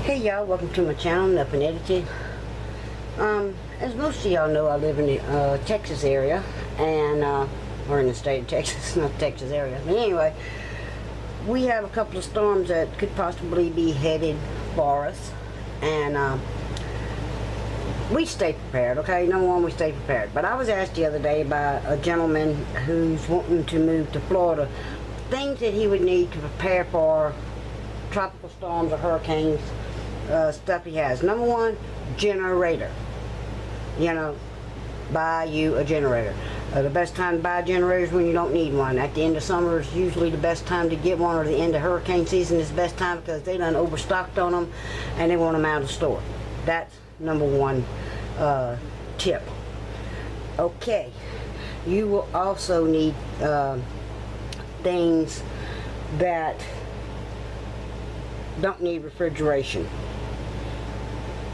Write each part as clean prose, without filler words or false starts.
Hey y'all, welcome to my channel, Nothing Edited. As most of y'all know, I live in the Texas area, and or in the state of Texas, not the Texas area. But anyway, we have a couple of storms that could possibly be headed for us, and we stay prepared, okay? Number one, we stay prepared. But I was asked the other day by a gentleman who's wanting to move to Florida, things that he would need to prepare for tropical storms or hurricanes. Stuff he has. Number one, generator. You know, buy you a generator. The best time to buy a generator is when you don't need one. At the end of summer is usually the best time to get one, or the end of hurricane season is the best time because they done overstocked on them and they want them out of store. That's number one tip. Okay, you will also need things that don't need refrigeration.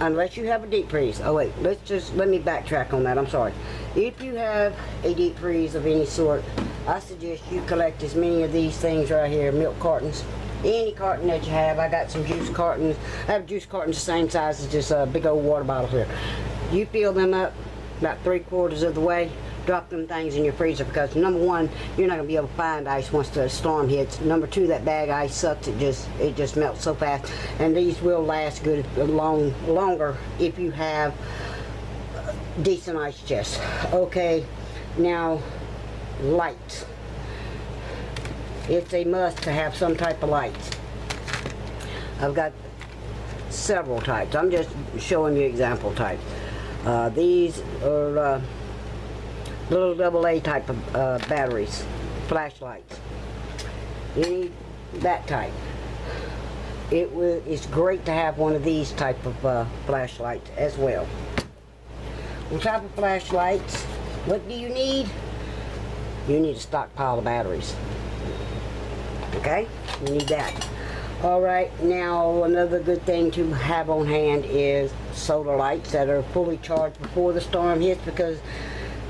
Unless you have a deep freeze. Oh wait, let me backtrack on that. I'm sorry. If you have a deep freeze of any sort, I suggest you collect as many of these things right here, milk cartons. Any carton that you have. I got some juice cartons. I have juice cartons the same size as this big old water bottle here. You fill them up about 3/4 of the way. Drop them things in your freezer, because number one, you're not gonna be able to find ice once the storm hits. Number two, that bag of ice sucks. It just melts so fast, and these will last good longer if you have decent ice chests. Okay, now lights. It's a must to have some type of lights. I've got several types. I'm just showing you example types. These are little AA type of batteries, flashlights. You need that type. It's great to have one of these type of flashlights as well. On top of flashlights, what do you need? You need a stockpile of batteries. Okay, you need that. All right, now another good thing to have on hand is solar lights that are fully charged before the storm hits, because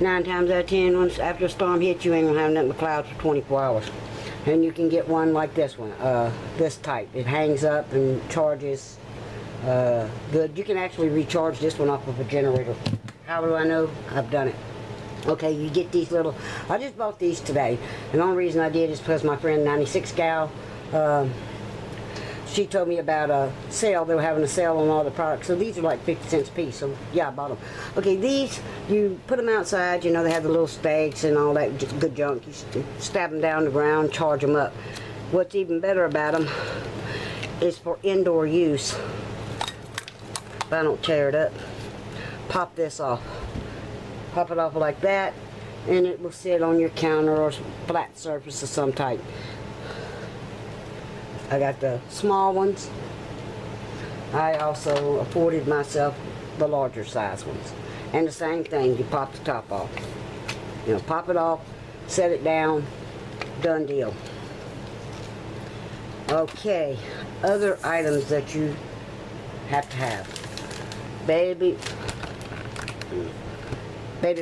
9 times out of 10, once after a storm hits, you ain't gonna have nothing but clouds for 24 hours. And you can get one like this one, this type. It hangs up and charges good. You can actually recharge this one off of a generator. How do I know? I've done it. Okay, you get these little, I just bought these today. And the only reason I did is because my friend 96 Gal, she told me about a sale. They were having a sale on all the products. So these are like 50 cents a piece. So yeah, I bought them. Okay, these, you put them outside. You know, they have the little stakes and all that just good junk. You stab them down the ground, charge them up. What's even better about them is for indoor use. If I don't tear it up, pop this off. Pop it off like that, and it will sit on your counter or flat surface of some type. I got the small ones. I also afforded myself the larger size ones. And the same thing, you pop the top off. You know, pop it off, set it down, done deal. Okay, other items that you have to have. Baby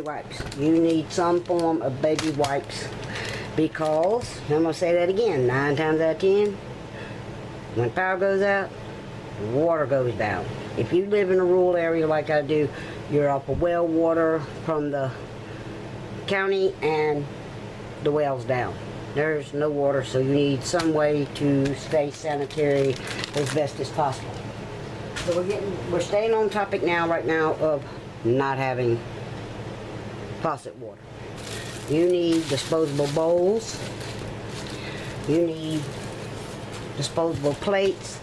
wipes. You need some form of baby wipes, because, I'm going to say that again, 9 times out of 10, when power goes out, water goes down. If you live in a rural area like I do, you're off of well water from the county and the well's down. There's no water, so you need some way to stay sanitary as best as possible. So we're staying on topic right now of not having faucet water. You need disposable bowls. You need disposable plates.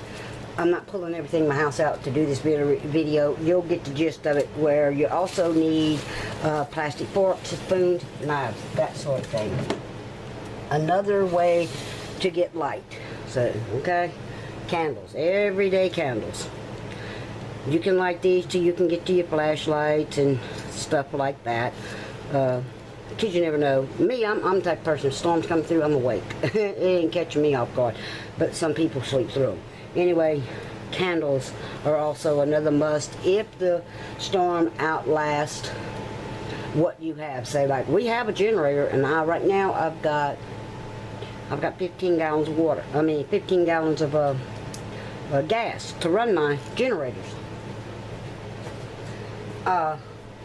I'm not pulling everything in my house out to do this video. You'll get the gist of it, where you also need plastic forks, spoons, knives, that sort of thing. Another way to get light. So, okay, candles, everyday candles. You can light these till you can get to your flashlights and stuff like that. Because you never know. Me, I'm the type of person, if storms come through, I'm awake. It ain't catching me off guard. But some people sleep through them. Anyway, candles are also another must if the storm outlasts what you have. Say, like, we have a generator, and right now I've got 15 gallons of water. I mean, 15 gallons of gas to run my generators.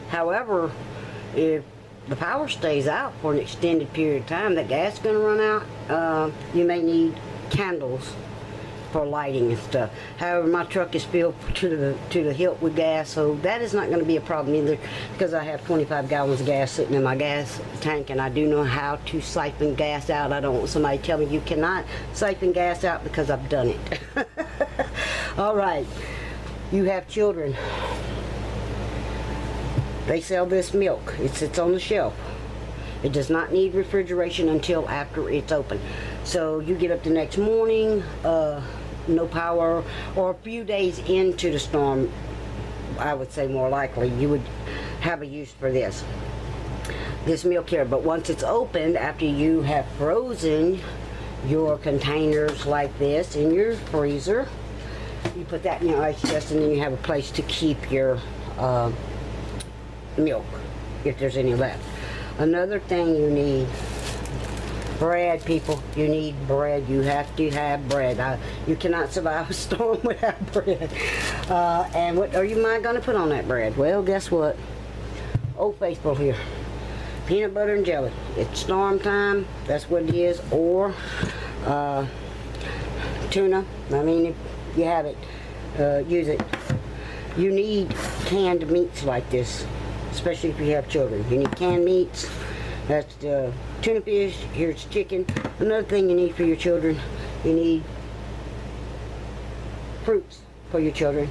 However, if the power stays out for an extended period of time, that gas is going to run out. You may need candles for lighting and stuff. However, my truck is filled to the hilt with gas, so that is not going to be a problem either, because I have 25 gallons of gas sitting in my gas tank, and I do know how to siphon gas out. I don't want somebody to tell me you cannot siphon gas out, because I've done it. All right, you have children. They sell this milk. It sits on the shelf. It does not need refrigeration until after it's open. So you get up the next morning, no power, or a few days into the storm, I would say more likely, you would have a use for this milk here. But once it's opened, after you have frozen your containers like this in your freezer, you put that in your ice chest, and then you have a place to keep your milk, if there's any left. Another thing you need, bread, people. You need bread. You have to have bread. You cannot survive a storm without bread. And what are you going to put on that bread? Well, guess what? Old Faithful here. Peanut butter and jelly. It's storm time. That's what it is. Or tuna. I mean, if you have it, use it. You need canned meats like this, especially if you have children. You need canned meats. That's the tuna fish. Here's chicken. Another thing you need for your children, you need fruits for your children.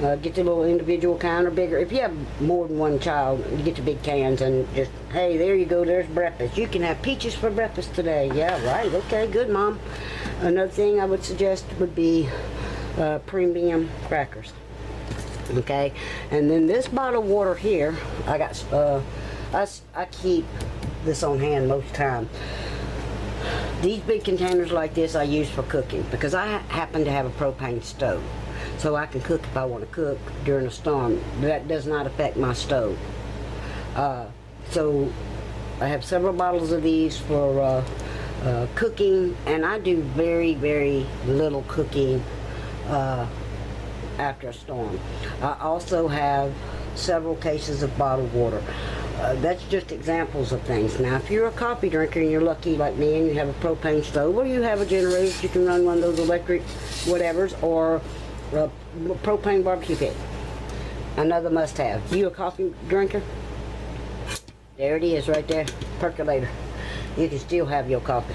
Get the little individual kind or bigger. If you have more than one child, you get the big cans and just, hey, there you go, there's breakfast. You can have peaches for breakfast today. Yeah, right, okay, good, Mom. Another thing I would suggest would be premium crackers. Okay, and then this bottle of water here, I got, I keep this on hand most of the time. These big containers like this I use for cooking, because I happen to have a propane stove, so I can cook if I want to cook during a storm. That does not affect my stove. So I have several bottles of these for cooking, and I do very, very little cooking after a storm. I also have several cases of bottled water. That's just examples of things. Now, if you're a coffee drinker and you're lucky like me and you have a propane stove, or you have a generator, you can run one of those electric whatevers, or a propane barbecue pit. Another must-have. You a coffee drinker? There it is right there. Percolator. You can still have your coffee.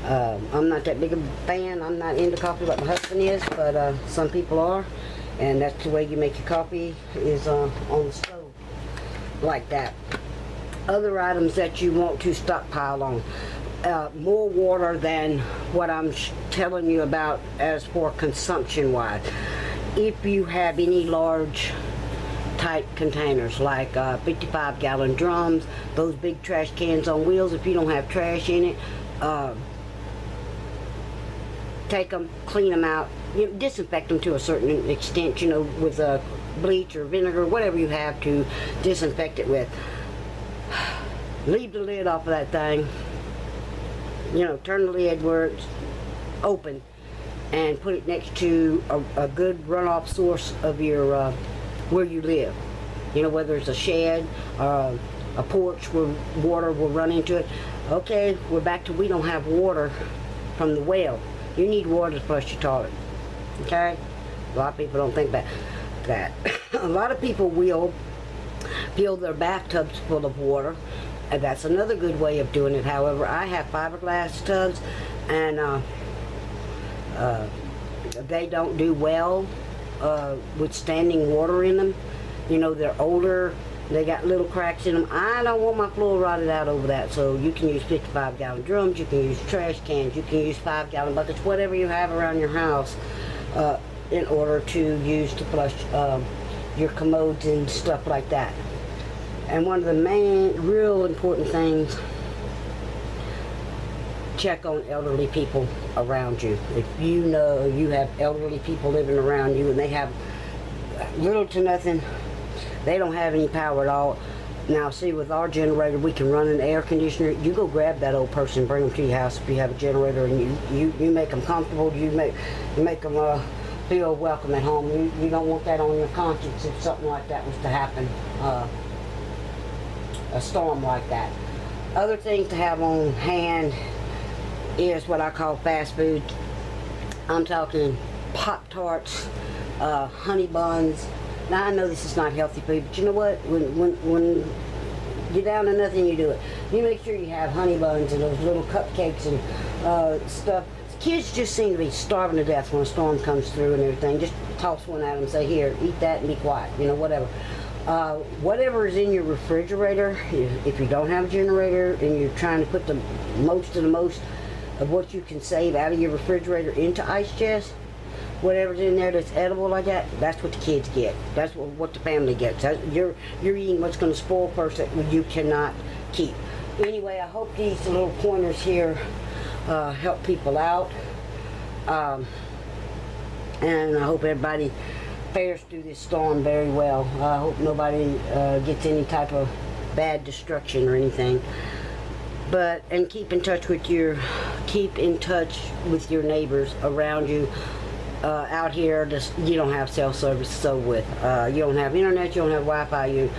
I'm not that big of a fan. I'm not into coffee like my husband is, but some people are, and that's the way you make your coffee, is on the stove like that. Other items that you want to stockpile on, more water than what I'm telling you about as for consumption wise. If you have any large type containers like 55-gallon drums, those big trash cans on wheels, if you don't have trash in it, take them, clean them out, disinfect them to a certain extent, with bleach or vinegar, whatever you have to disinfect it with. Leave the lid off of that thing, turn the lid where it's open, and put it next to a good runoff source of your where you live. Whether it's a shed or a porch where water will run into it. Okay, we're back to, we don't have water from the well. You need water to flush your toilet. Okay? A lot of people don't think about that. A lot of people will fill their bathtubs full of water, and that's another good way of doing it. However, I have fiberglass tubs, and they don't do well with standing water in them. They're older, they got little cracks in them. I don't want my floor rotted out over that. So you can use 55-gallon drums, you can use trash cans, you can use 5-gallon buckets, whatever you have around your house, in order to use to flush your commodes and stuff like that. And one of the main, real important things, check on elderly people around you. If you know you have elderly people living around you and they have little to nothing, they don't have any power at all, Now, see, with our generator, we can run an air conditioner. You go grab that old person, bring them to your house if you have a generator, and you make them comfortable. You make them feel welcome at home. You don't want that on your conscience if something like that was to happen, a storm like that. Other things to have on hand is what I call fast food. I'm talking Pop-Tarts, honey buns. Now, I know this is not healthy food, but you know what? When you're down to nothing, you do it. You make sure you have honey buns and those little cupcakes and stuff. Kids just seem to be starving to death when a storm comes through and everything. Just toss one at them and say, here, eat that and be quiet, you know, whatever. Whatever is in your refrigerator, if you don't have a generator and you're trying to put the most of what you can save out of your refrigerator into ice chest, whatever's in there that's edible like that, that's what the kids get. That's what the family gets. You're eating what's going to spoil first that you cannot keep. Anyway, I hope these little pointers here help people out. And I hope everybody fares through this storm very well. I hope nobody gets any type of bad destruction or anything. And keep in touch with your neighbors around you. Out here, you don't have cell service, so with you don't have internet, you don't have Wi-Fi.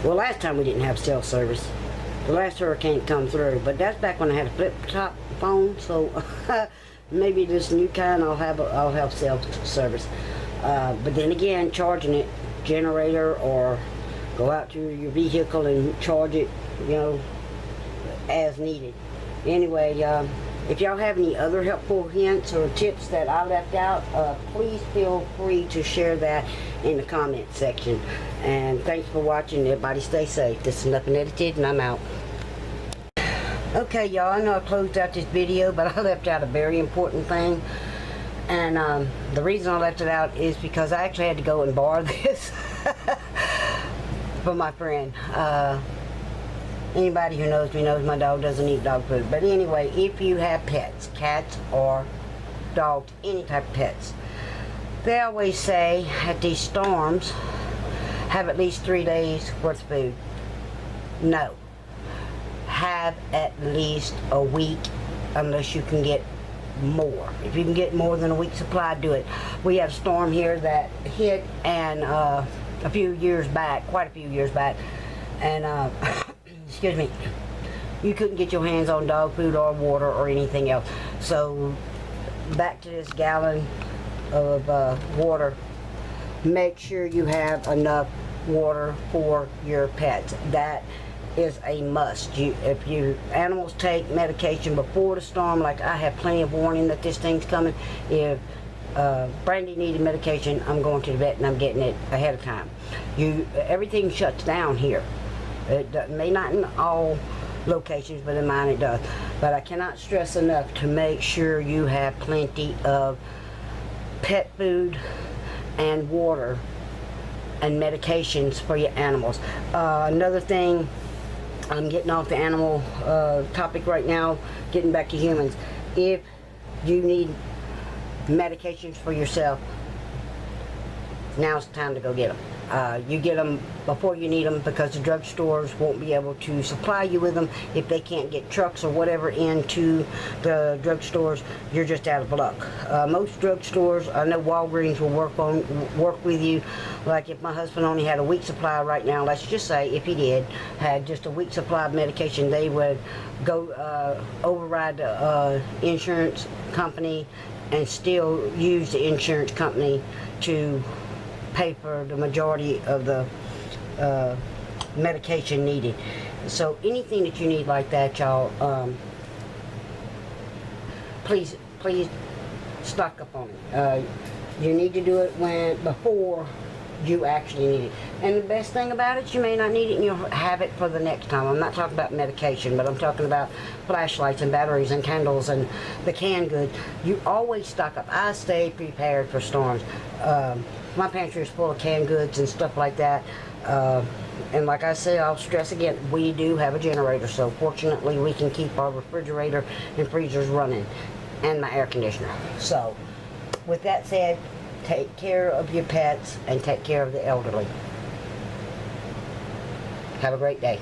Well, last time we didn't have cell service. The last hurricane come through, but that's back when I had a flip-top phone. So maybe this new kind, I'll have cell service. But then again, charging it, generator, or go out to your vehicle and charge it, you know, as needed. Anyway. If y'all have any other helpful hints or tips that I left out, please feel free to share that in the comment section. And thanks for watching. Everybody stay safe. This is Nothing Edited, and I'm out. Okay, y'all, I know I closed out this video, but I left out a very important thing. And the reason I left it out is because I actually had to go and borrow this from my friend. Anybody who knows me knows my dog doesn't eat dog food. But anyway, if you have pets, cats or dogs, any type of pets, they always say at these storms, have at least 3 days worth of food. No. Have at least a week, unless you can get more. If you can get more than a week's supply, do it. We had a storm here that hit and quite a few years back, and excuse me, you couldn't get your hands on dog food or water or anything else. So back to this gallon of water, make sure you have enough water for your pets. That is a must. If your animals take medication before the storm, like I have plenty of warning that this thing's coming. If Brandy needed medication, I'm going to the vet and I'm getting it ahead of time. Everything shuts down here. It may not in all locations, but in mine it does. But I cannot stress enough to make sure you have plenty of pet food and water and medications for your animals. Another thing, I'm getting off the animal topic right now, getting back to humans. If you need medications for yourself, now's the time to go get them. You get them before you need them, because the drugstores won't be able to supply you with them. If they can't get trucks or whatever into the drugstores, you're just out of luck. Most drugstores, I know Walgreens will work with you. Like if my husband only had a week's supply right now, let's just say if he had just a week's supply of medication, they would go override the insurance company and still use the insurance company to pay for the majority of the medication needed. So anything that you need like that, y'all, please stock up on it. You need to do it before you actually need it. And the best thing about it, you may not need it and you'll have it for the next time. I'm not talking about medication, but I'm talking about flashlights and batteries and candles and the canned goods. You always stock up. I stay prepared for storms. My pantry is full of canned goods and stuff like that. And like I say, I'll stress again, we do have a generator, so fortunately we can keep our refrigerator and freezers running, and my air conditioner. So with that said, take care of your pets and take care of the elderly. Have a great day.